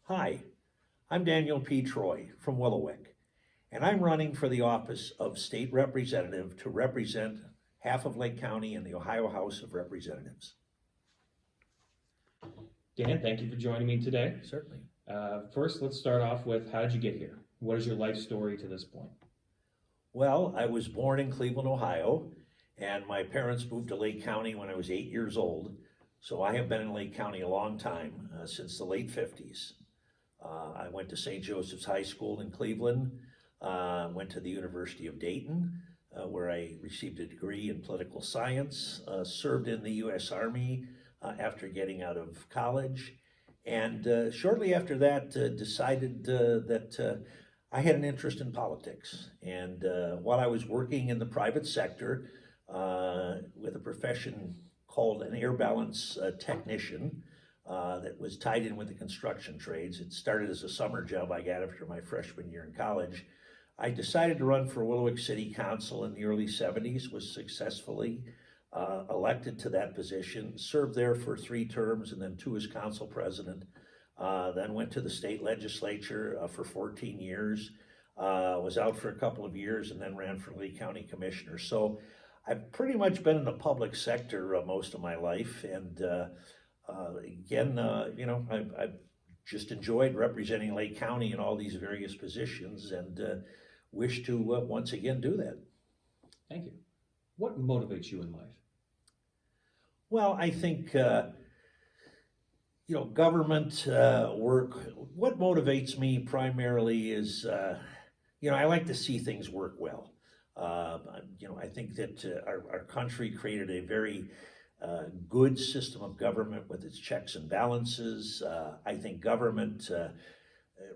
Hi, I'm Daniel P. Troy from Willowick, and I'm running for the office of State Representative to represent half of Lake County in the Ohio House of Representatives. Dan, thank you for joining me today. Certainly. First, let's start off with how did you get here? What is your life story to this point? Well, I was born in Cleveland, Ohio, and my parents moved to Lake County when I was 8 years old. So I have been in Lake County a long time, since the late 50s. I went to St. Joseph's High School in Cleveland, went to the University of Dayton, where I received a degree in political science, served in the U.S. Army after getting out of college, and shortly after that decided that I had an interest in politics. And while I was working in the private sector with a profession called an air balance technician, that was tied in with the construction trades. It started as a summer job I got after my freshman year in college. I decided to run for Willowick City Council in the early 70s, was successfully elected to that position, served there for 3 terms and then 2 as council president, then went to the state legislature for 14 years, was out for a couple of years and then ran for Lee County Commissioner. So I've pretty much been in the public sector most of my life, and again, I've just enjoyed representing Lake County in all these various positions, and wish to once again do that. Thank you. What motivates you in life? Well, I think, government work, what motivates me primarily is, I like to see things work well. I think that our country created a very good system of government with its checks and balances. I think government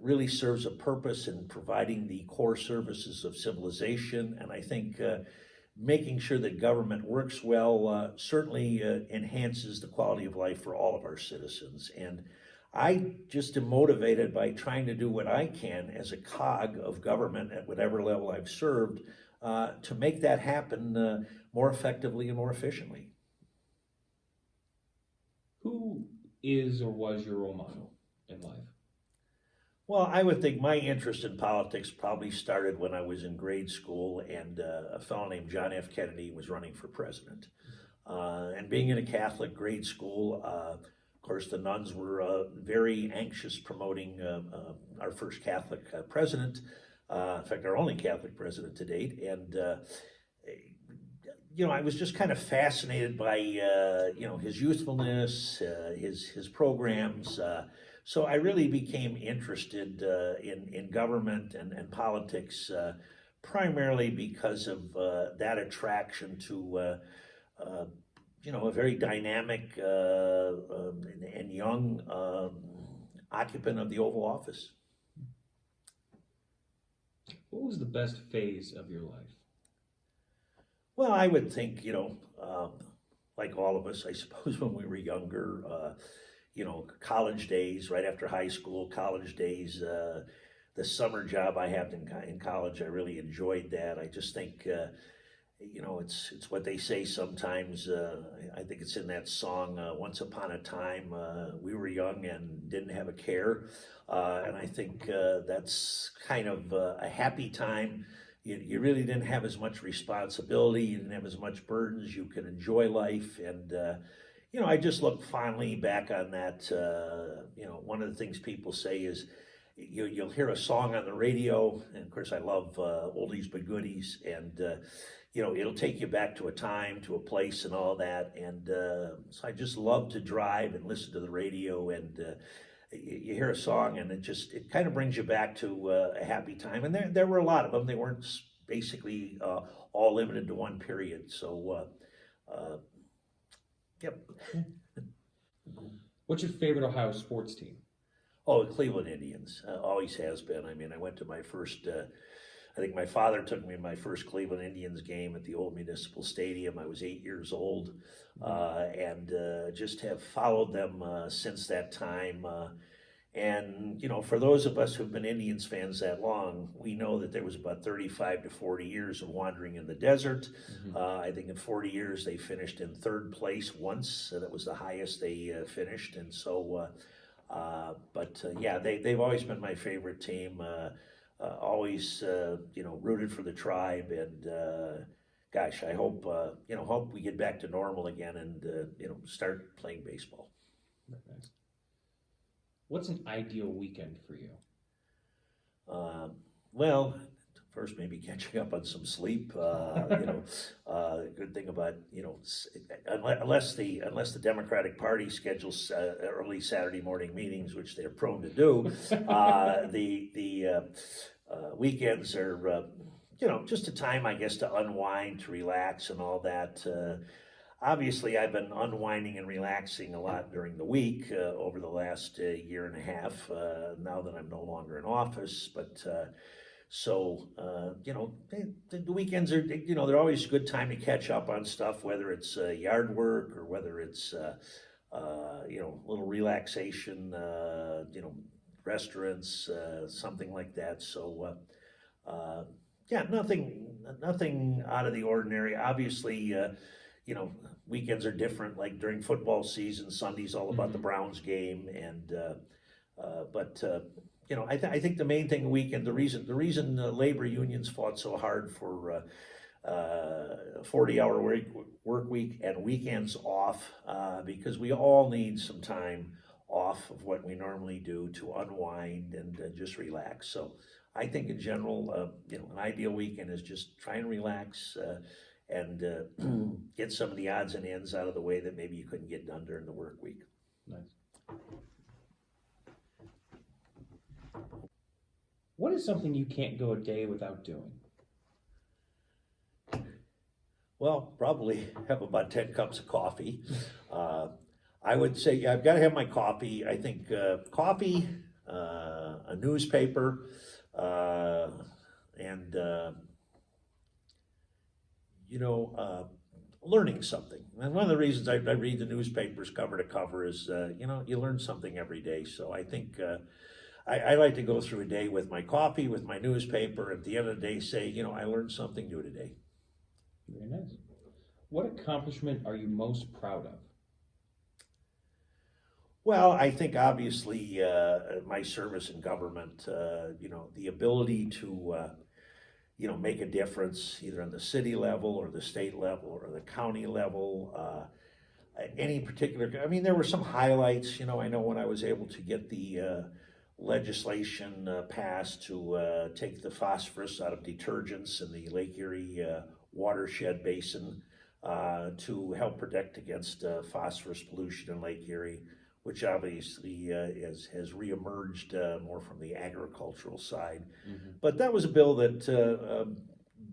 really serves a purpose in providing the core services of civilization, and I think making sure that government works well certainly enhances the quality of life for all of our citizens. And I just am motivated by trying to do what I can as a cog of government at whatever level I've served to make that happen more effectively and more efficiently. Who is or was your role model in life? Well, I would think my interest in politics probably started when I was in grade school, and a fellow named John F. Kennedy was running for president. And being in a Catholic grade school, of course, the nuns were very anxious promoting our first Catholic president, in fact, our only Catholic president to date. And I was just kind of fascinated by, his youthfulness, his programs. So I really became interested in government and politics primarily because of that attraction to, a very dynamic and young occupant of the Oval Office. What was the best phase of your life? Well, I would think, like all of us, I suppose, when we were younger, college days, right after high school, college days, the summer job I had in college, I really enjoyed that. I just think, it's what they say sometimes. I think it's in that song, Once Upon a Time, we were young and didn't have a care. And I think that's kind of a happy time. You really didn't have as much responsibility, you didn't have as much burdens, you could enjoy life. And, I just look fondly back on that. One of the things people say is you'll hear a song on the radio, and of course I love oldies but goodies, and it'll take you back to a time, to a place and all that. And so I just love to drive and listen to the radio, and you hear a song and it kind of brings you back to a happy time. And there were a lot of them. They weren't basically all limited to one period. So, yep. What's your favorite Ohio sports team? Oh, the Cleveland Indians, always has been. I mean, I went to my first, I think my father took me to my first Cleveland Indians game at the old municipal stadium. I was 8 years old, and just have followed them since that time. And, for those of us who've been Indians fans that long, we know that there was about 35 to 40 years of wandering in the desert. I think in 40 years they finished in 3rd place once. So that was the highest they finished. And so Yeah, they've always been my favorite team. Always, rooted for the tribe, and gosh, I hope hope we get back to normal again and start playing baseball. Very nice. What's an ideal weekend for you? Um, well, first maybe catching up on some sleep. The good thing about unless the Democratic Party schedules early Saturday morning meetings, which they're prone to do, the weekends are just a time, I guess, to unwind, to relax, and all that. Obviously, I've been unwinding and relaxing a lot during the week over the last year and a half, now that I'm no longer in office. But the weekends are, they're always a good time to catch up on stuff, whether it's yard work or whether it's, a little relaxation, restaurants, something like that. Yeah, nothing out of the ordinary. Obviously, weekends are different. Like during football season, Sunday's all about the Browns game, and I think the main thing the reason labor unions fought so hard for 40-hour work week and weekends off, because we all need some time off of what we normally do to unwind and just relax. So I think in general, an ideal weekend is just try and relax. And get some of the odds and ends out of the way that maybe you couldn't get done during the work week. Nice. What is something you can't go a day without doing? Well, probably have about 10 cups of coffee. I would say I've got to have my coffee. I think coffee, a newspaper, and learning something. And one of the reasons I read the newspapers cover to cover is, you learn something every day. So I think I like to go through a day with my coffee, with my newspaper, at the end of the day say, I learned something new today. Very nice. What accomplishment are you most proud of? Well, I think obviously my service in government, the ability to make a difference either on the city level or the state level or the county level. Any particular, there were some highlights. I know when I was able to get the legislation passed to take the phosphorus out of detergents in the Lake Erie watershed basin to help protect against phosphorus pollution in Lake Erie, which obviously has reemerged more from the agricultural side. Mm-hmm. But that was a bill that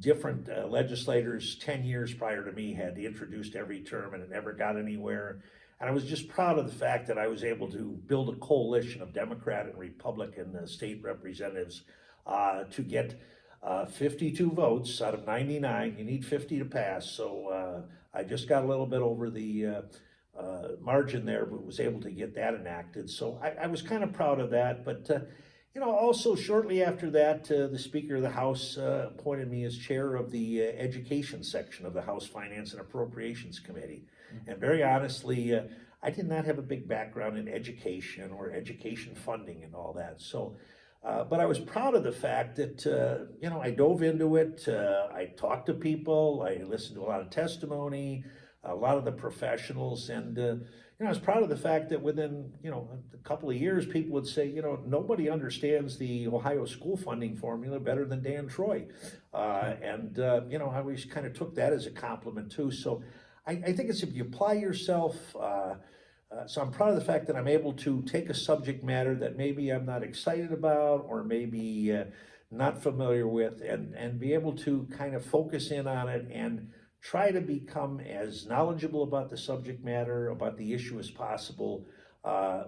different legislators 10 years prior to me had introduced every term, and it never got anywhere. And I was just proud of the fact that I was able to build a coalition of Democrat and Republican state representatives to get 52 votes out of 99. You need 50 to pass. So I just got a little bit over the margin there, but was able to get that enacted. So I was kind of proud of that. But, also shortly after that, the Speaker of the House appointed me as chair of the education section of the House Finance and Appropriations Committee. Mm-hmm. And very honestly, I did not have a big background in education or education funding and all that. So, but I was proud of the fact that, I dove into it. I talked to people. I listened to a lot of testimony, a lot of the professionals, and I was proud of the fact that within a couple of years, people would say, nobody understands the Ohio school funding formula better than Dan Troy, and I always kind of took that as a compliment too. So I think it's if you apply yourself. So I'm proud of the fact that I'm able to take a subject matter that maybe I'm not excited about or maybe not familiar with, and be able to kind of focus in on it and try to become as knowledgeable about the subject matter, about the issue as possible,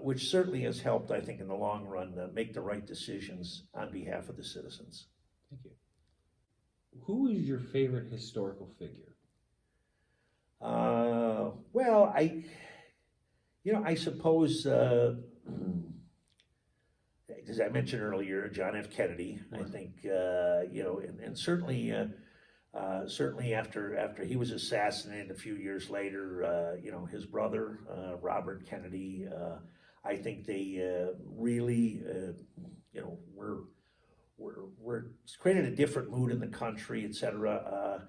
which certainly has helped, I think, in the long run, make the right decisions on behalf of the citizens. Thank you. Who is your favorite historical figure? Well, I suppose, as I mentioned earlier, John F. Kennedy. Right. I think, and certainly. Certainly after he was assassinated a few years later, his brother, Robert Kennedy, I think they really, you know, we're it's created a different mood in the country, et cetera.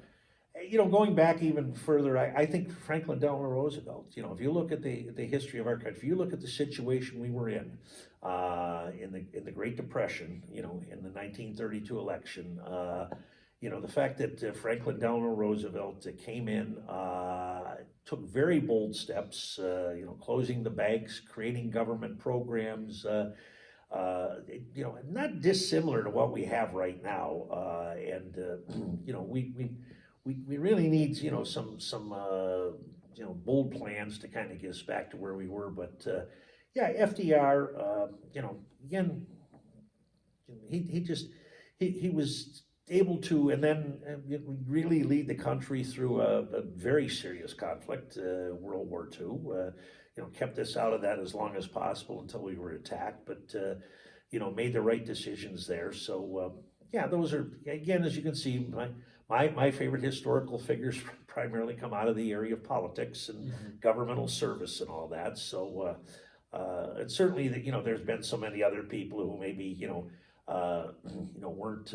You know, going back even further, I think Franklin Delano Roosevelt, you know, if you look at the history of our country, if you look at the situation we were in the Great Depression, you know, in the 1932 election, you know, the fact that Franklin Delano Roosevelt came in, took very bold steps, you know, closing the banks, creating government programs, you know, not dissimilar to what we have right now, you know, we really need, you know, some you know, bold plans to kind of get us back to where we were. But yeah, FDR, you know, again, he was able to, and then really lead the country through a very serious conflict, World War II. You know, kept us out of that as long as possible until we were attacked. But you know, made the right decisions there. So yeah, those are, again, as you can see, my favorite historical figures primarily come out of the area of politics and governmental service and all that. So and certainly, you know, there's been so many other people who maybe, you know, weren't,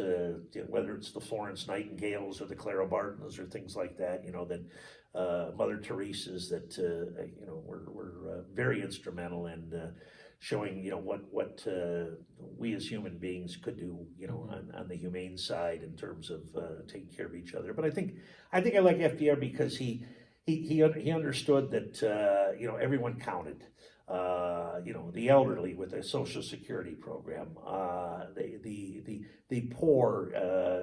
whether it's the Florence Nightingales or the Clara Bartons or things like that, you know, that Mother Teresa's that, you know, were very instrumental in showing, you know, what we as human beings could do, you know, on the humane side in terms of taking care of each other. But I think I like FDR because he understood that, you know, everyone counted. You know, the elderly with a Social Security program, the poor,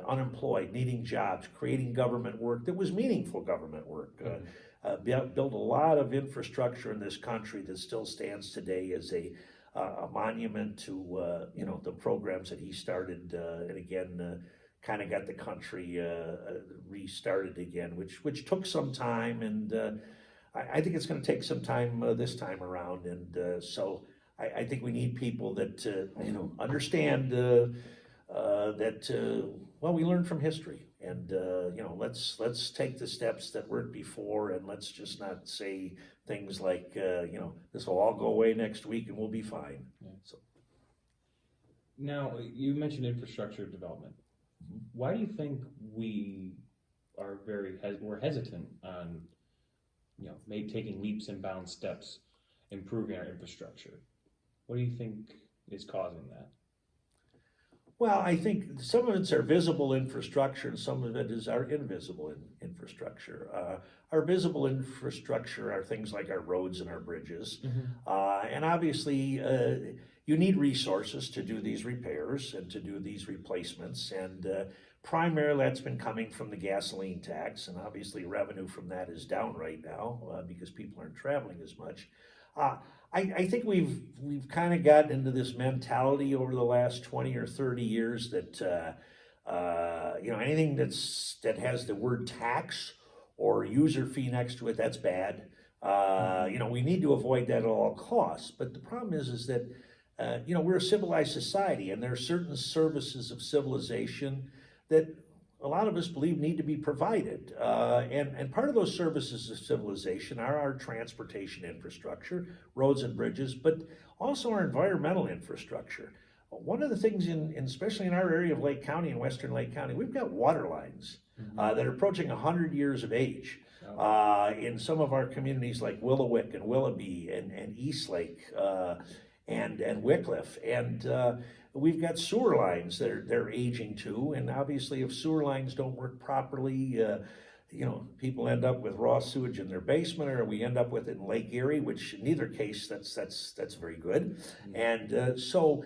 unemployed, needing jobs, creating government work that was meaningful government work. Built a lot of infrastructure in this country that still stands today as a monument to you know, the programs that he started, and again kind of got the country restarted again, which took some time, and I think it's going to take some time this time around, and so I think we need people that you know, understand that well, we learn from history, and you know, let's take the steps that worked before, and let's just not say things like you know, this will all go away next week and we'll be fine. Yeah. So now you mentioned infrastructure development. Why do you think we are we're hesitant on, you know, maybe taking leaps and bounds steps, improving our infrastructure? What do you think is causing that? well, I think some of it's our visible infrastructure, and some of it is our invisible infrastructure. Our visible infrastructure are things like our roads and our bridges, and obviously you need resources to do these repairs and to do these replacements, and primarily that's been coming from the gasoline tax, and obviously revenue from that is down right now because people aren't traveling as much. I think we've kind of gotten into this mentality over the last 20 or 30 years that you know, anything that has the word tax or user fee next to it, that's bad. You know, we need to avoid that at all costs. But the problem is that you know, we're a civilized society, and there are certain services of civilization that a lot of us believe need to be provided. And part of those services of civilization are our transportation infrastructure, roads and bridges, but also our environmental infrastructure. One of the things especially in our area of Lake County and Western Lake County, we've got water lines that are approaching 100 years of age. In some of our communities like Willowick and Willoughby and Eastlake and Wycliffe, and we've got sewer lines they're aging too, and obviously if sewer lines don't work properly, you know, people end up with raw sewage in their basement, or we end up with it in Lake Erie, which in either case that's very good. And so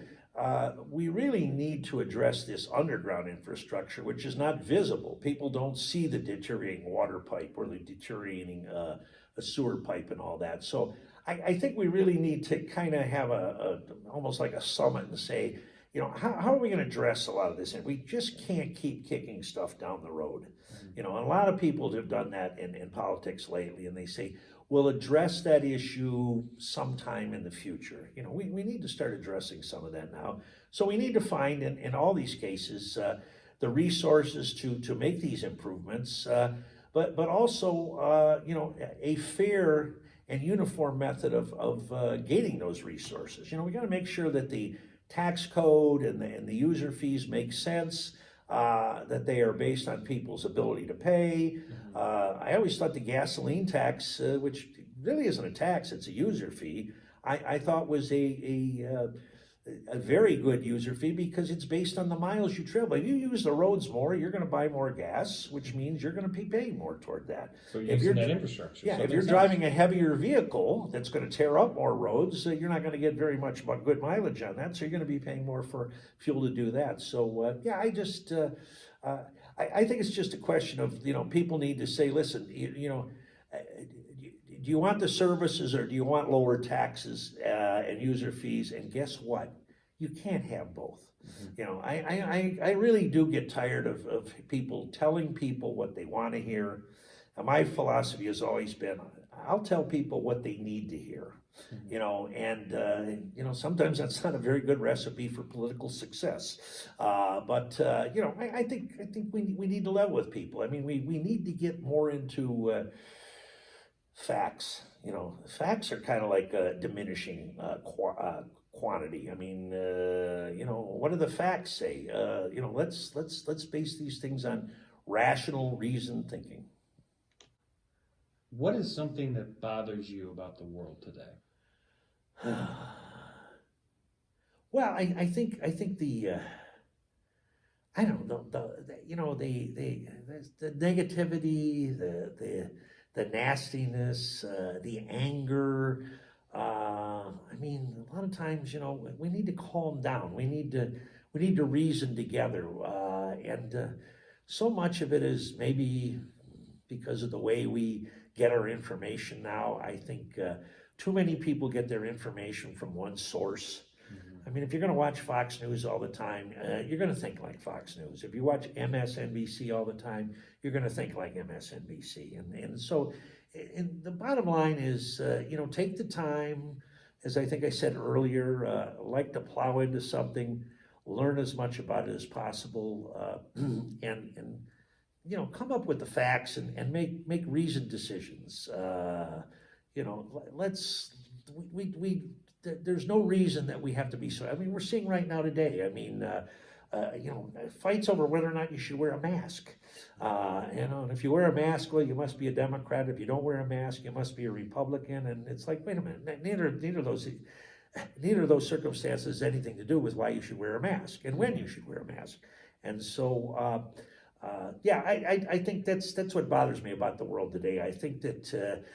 we really need to address this underground infrastructure, which is not visible. People don't see the deteriorating water pipe or the deteriorating a sewer pipe and all that. So I think we really need to kind of have almost like a summit and say, you know, how are we going to address a lot of this? And we just can't keep kicking stuff down the road. You know, and a lot of people have done that in politics lately, and they say, we'll address that issue sometime in the future. You know, we need to start addressing some of that now. So we need to find in all these cases the resources to make these improvements, but also, you know, a fair and uniform method of gaining those resources. We got to make sure that the tax code and the user fees make sense, that they are based on people's ability to pay. I always thought the gasoline tax, which really isn't a tax, it's a user fee, I thought was a very good user fee because it's based on the miles you travel. If you use the roads more, you're going to buy more gas, which means you're going to be paying more toward that. So you're using that infrastructure. Yeah, so if you're driving a heavier vehicle that's going to tear up more roads, you're not going to get very much good mileage on that. So you're going to be paying more for fuel to do that. So yeah, I think it's just a question of, people need to say, listen, do you want the services or do you want lower taxes and user fees? And guess what? You can't have both. I really do get tired of people telling people what they want to hear. And my philosophy has always been, I'll tell people what they need to hear. Sometimes that's not a very good recipe for political success. But I think we need to level with people. I mean, we need to get more into facts. Facts are kind of like a diminishing quantity. I mean, what do the facts say? Let's base these things on rational, reasoned thinking. What is something that bothers you about the world today? Well, I think the I don't know the negativity, the nastiness, the anger. I mean, a lot of times, we need to calm down. We need to reason together, and so much of it is maybe because of the way we get our information now. I think too many people get their information from one source. I mean, if you're going to watch Fox News all the time, you're going to think like Fox News. If you watch MSNBC all the time, you're going to think like MSNBC. And so the bottom line is, take the time, as I think I said earlier, like to plow into something, learn as much about it as possible, and come up with the facts and make reasoned decisions. There's no reason that we have to be so. I mean, we're seeing right now today. I mean, fights over whether or not you should wear a mask. And if you wear a mask, well, you must be a Democrat. If you don't wear a mask, you must be a Republican. And it's like, wait a minute, neither of those circumstances has anything to do with why you should wear a mask and when you should wear a mask. And so, yeah, I think that's what bothers me about the world today. I think that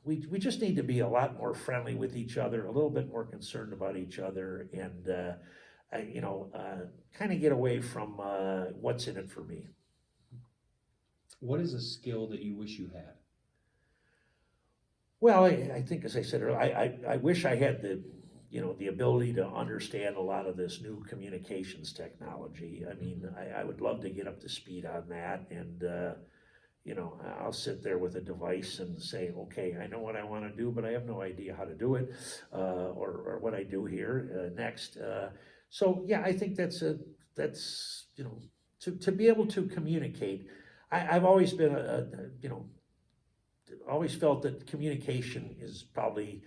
we just need to be a lot more friendly with each other, a little bit more concerned about each other, and kind of get away from what's in it for me. What is a skill that you wish you had? Well, I think, as I said earlier, I wish I had the ability to understand a lot of this new communications technology. I mean, I would love to get up to speed on that, and I'll sit there with a device and say, okay, I know what I want to do, but I have no idea how to do it, or what I do here next. So yeah, I think that's to be able to communicate. I've always been always felt that communication is probably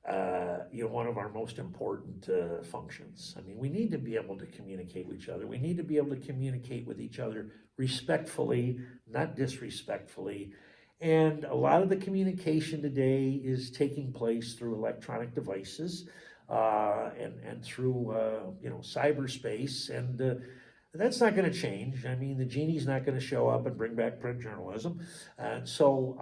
one of our most important functions. I mean, we need to be able to communicate with each other. We need to be able to communicate with each other respectfully, not disrespectfully. And a lot of the communication today is taking place through electronic devices and through cyberspace, and that's not going to change. I mean, the genie's not going to show up and bring back print journalism, and so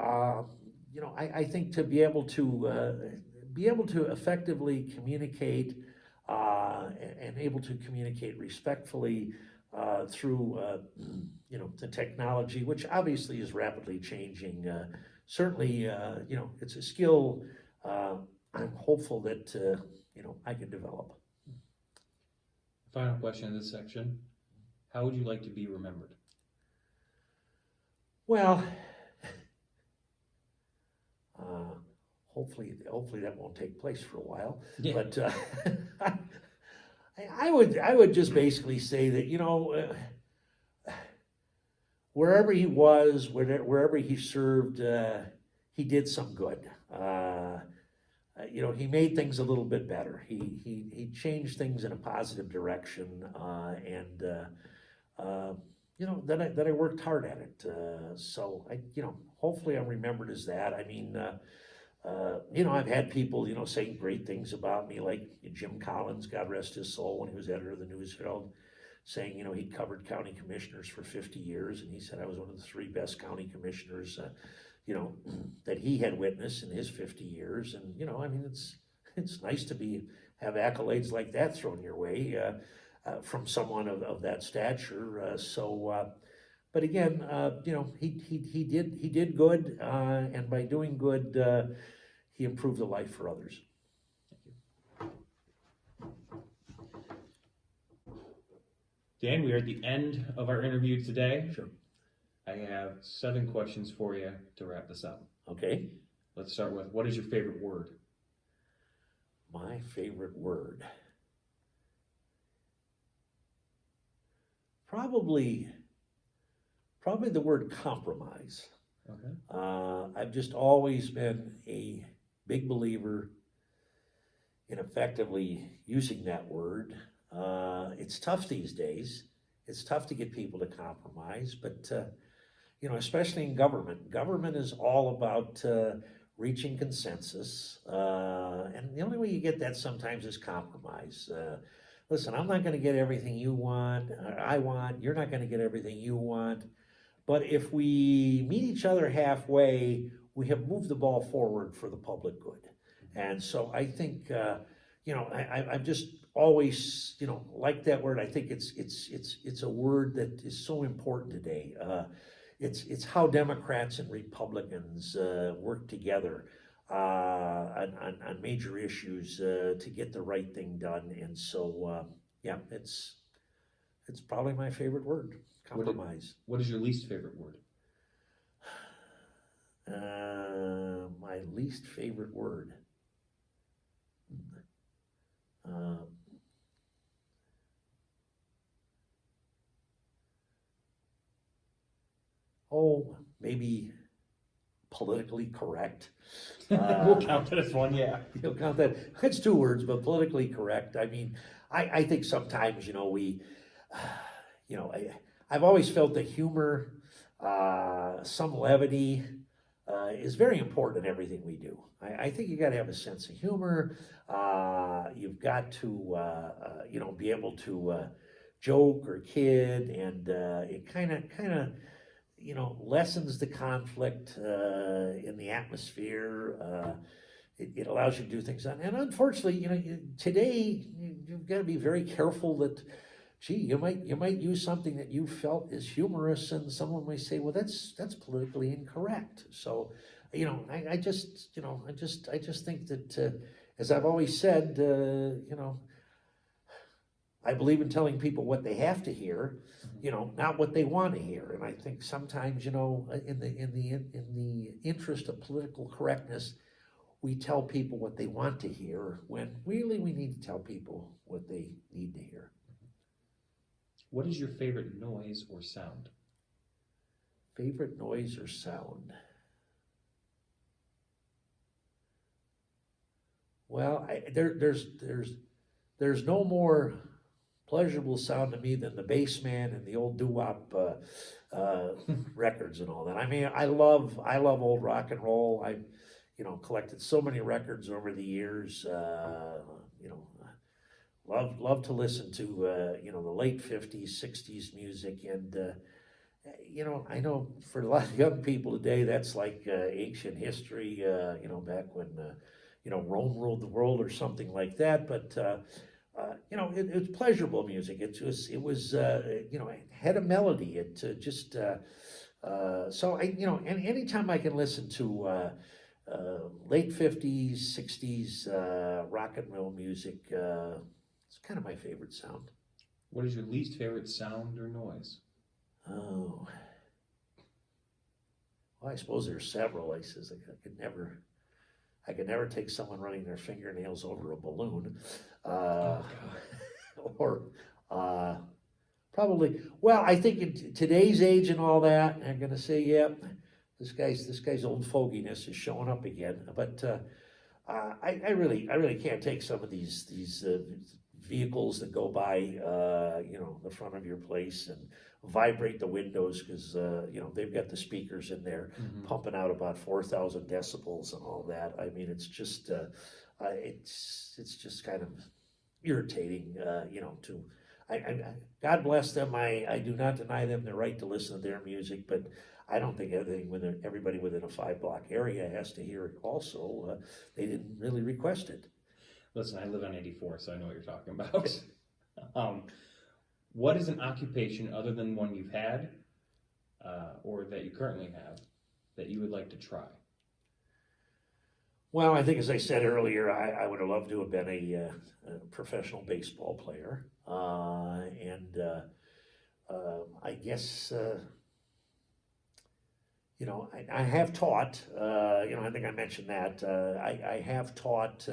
I think to be able to effectively communicate and able to communicate respectfully through the technology, which obviously is rapidly changing. Certainly, it's a skill I'm hopeful that I can develop. Final question in this section: how would you like to be remembered? Well, hopefully that won't take place for a while. Yeah. But I would just basically say that wherever he was, wherever he served, he did some good. He made things a little bit better. He changed things in a positive direction, and that I worked hard at it. So hopefully I'm remembered as that. I mean, I've had people, saying great things about me, like Jim Collins, God rest his soul, when he was editor of the News Herald, saying, he'd covered county commissioners for 50 years, and he said I was one of the 3 best county commissioners, that he had witnessed in his 50 years. And, I mean, it's nice to have accolades like that thrown your way, from someone of that stature. But again, he did good, and by doing good, he improved the life for others. Dan, we are at the end of our interview today. Sure. I have 7 questions for you to wrap this up. Okay. Let's start with, what is your favorite word? My favorite word. Probably the word compromise. Okay. I've just always been a big believer in effectively using that word. It's tough these days. It's tough to get people to compromise, but especially in government. Government is all about reaching consensus, and the only way you get that sometimes is compromise. Listen, I'm not going to get everything you want, I want. You're not going to get everything you want. But if we meet each other halfway, we have moved the ball forward for the public good. And so I think, I've just always, liked that word. I think it's a word that is so important today. It's how Democrats and Republicans work together on major issues to get the right thing done. And so, it's probably my favorite word, compromise. What is your least favorite word? My least favorite word. Maybe politically correct. We'll count that as one, yeah. You'll count that. It's 2 words, but politically correct. I mean, I think sometimes, I've always felt that humor, some levity, is very important in everything we do. I think you got to have a sense of humor. You've got to, be able to joke or kid, and it kind of, lessens the conflict in the atmosphere. It allows you to do things. And unfortunately, today you've got to be very careful that, you might use something that you felt is humorous, and someone may say, well, that's politically incorrect. So, I just think that, as I've always said, I believe in telling people what they have to hear, not what they want to hear. And I think sometimes, in the interest of political correctness, we tell people what they want to hear, when really we need to tell people what they need to hear. What is your favorite noise or sound? Favorite noise or sound? Well, there's no more pleasurable sound to me than the bass man and the old doo-wop records and all that. I mean, I love old rock and roll. I've collected so many records over the years. Love to listen to the late 50s, 60s music, and I know for a lot of young people today that's like ancient history. Back when Rome ruled the world or something like that. But it's pleasurable music. It was it had a melody. It just so and anytime I can listen to late 50s, 60s rock and roll music, it's kind of my favorite sound. What is your least favorite sound or noise? Oh, well, I suppose there's several. I says I could never take someone running their fingernails over a balloon, or probably. Well, I think in today's age and all that, I'm going to say, this guy's old foginess is showing up again. But I really can't take some of these vehicles that go by, the front of your place and vibrate the windows because they've got the speakers in there pumping out about 4,000 decibels and all that. I mean, it's just kind of irritating, to. God bless them. I do not deny them the right to listen to their music, but I don't think everybody within a 5-block area has to hear it also. They didn't really request it. Listen, I live on 84, so I know what you're talking about. What is an occupation other than one you've had, or that you currently have, that you would like to try? Well, I think as I said earlier, I would have loved to have been a professional baseball player. I guess, I have taught, I think I mentioned that. I have taught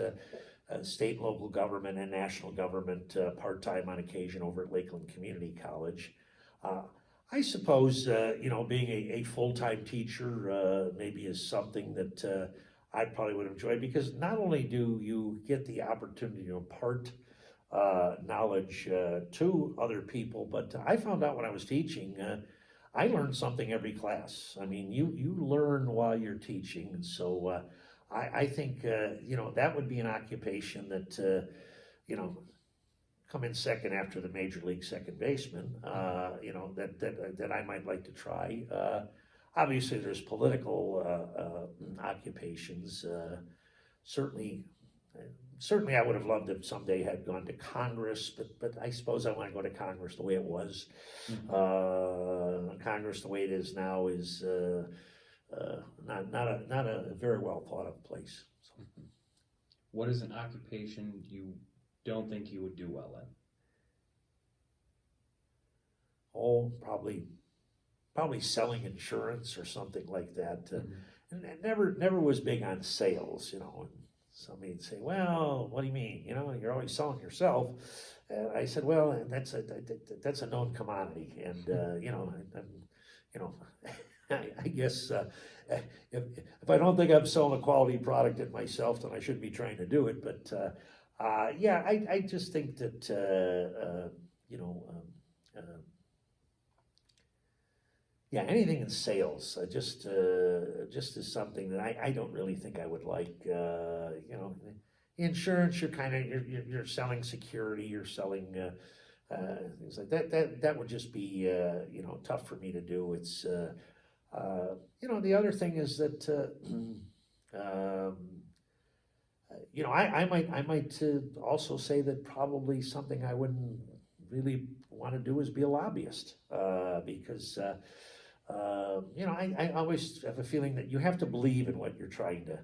state and local government and national government part-time on occasion over at Lakeland Community College. I suppose, being a full-time teacher maybe is something that I probably would enjoy, because not only do you get the opportunity to impart knowledge to other people, but I found out when I was teaching, I learned something every class. I mean, you learn while you're teaching, and so I think that would be an occupation that come in second after the major league second baseman. That I might like to try. Obviously, there's political occupations. Certainly, I would have loved if someday had gone to Congress, but I suppose I want to go to Congress the way it was. Congress the way it is now is not a very well thought of place. So. What is an occupation you don't think you would do well in? Oh, probably selling insurance or something like that. And I never was big on sales, And somebody'd say, "Well, what do you mean? You're always selling yourself." And I said, "Well, that's a known commodity, and I guess if I don't think I'm selling a quality product in myself, then I shouldn't be trying to do it." But I just think that anything in sales just is something that I don't really think I would like. Insurance, you're selling security, you're selling things like that. That would just be tough for me to do. It's the other thing is that I might also say that probably something I wouldn't really want to do is be a lobbyist, because I always have a feeling that you have to believe in what you're trying to,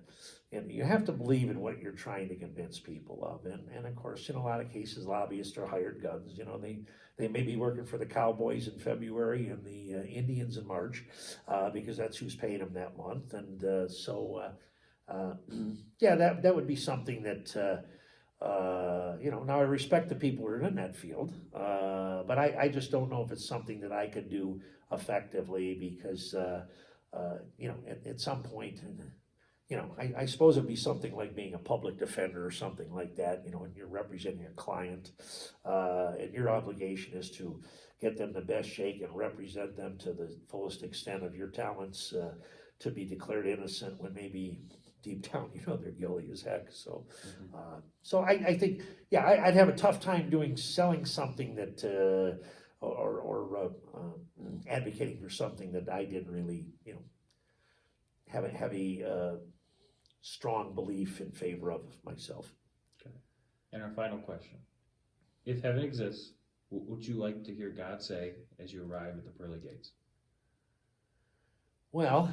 you have to believe in what you're trying to convince people of, and of course, in a lot of cases, lobbyists are hired guns. They may be working for the Cowboys in February and the Indians in March, because that's who's paying them that month, and that would be something that. Now I respect the people who are in that field, but I just don't know if it's something that I could do effectively, because, at some point, I suppose it'd be something like being a public defender or something like that, and you're representing a client, and your obligation is to get them the best shake and represent them to the fullest extent of your talents, to be declared innocent when maybe deep down, they're guilty as heck. So, I think, I'd have a tough time selling something that, or advocating for something that I didn't really, have a strong belief in favor of myself. Okay. And our final question: if heaven exists, what would you like to hear God say as you arrive at the pearly gates? Well,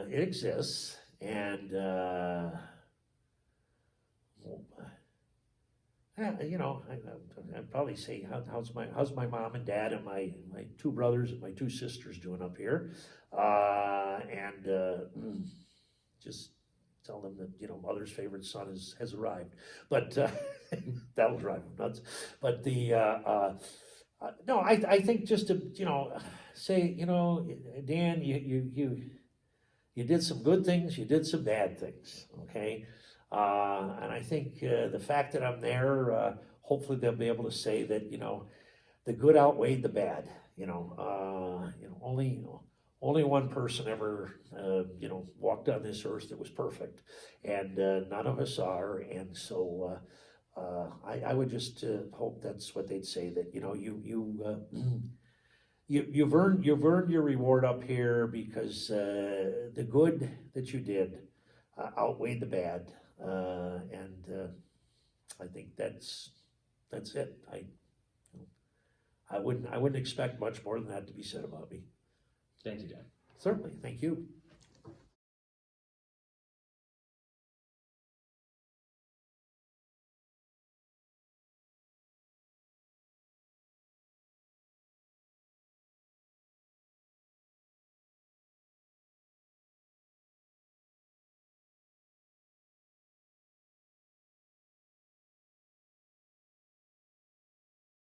it exists. And, I'd probably say, how's my mom and dad and my two brothers and my two sisters doing up here? Just tell them that, mother's favorite son has arrived. But that'll drive them nuts. But no, I think just to, say, Dan, you did some good things, you did some bad things, okay? And I think the fact that I'm there, hopefully they'll be able to say that, the good outweighed the bad, only one person ever, walked on this earth that was perfect, and none of us are, and so I would just hope that's what they'd say, that you've earned your reward up here because the good that you did outweighed the bad, and I think that's it. I wouldn't expect much more than that to be said about me. Thank you, Dan. Certainly, thank you.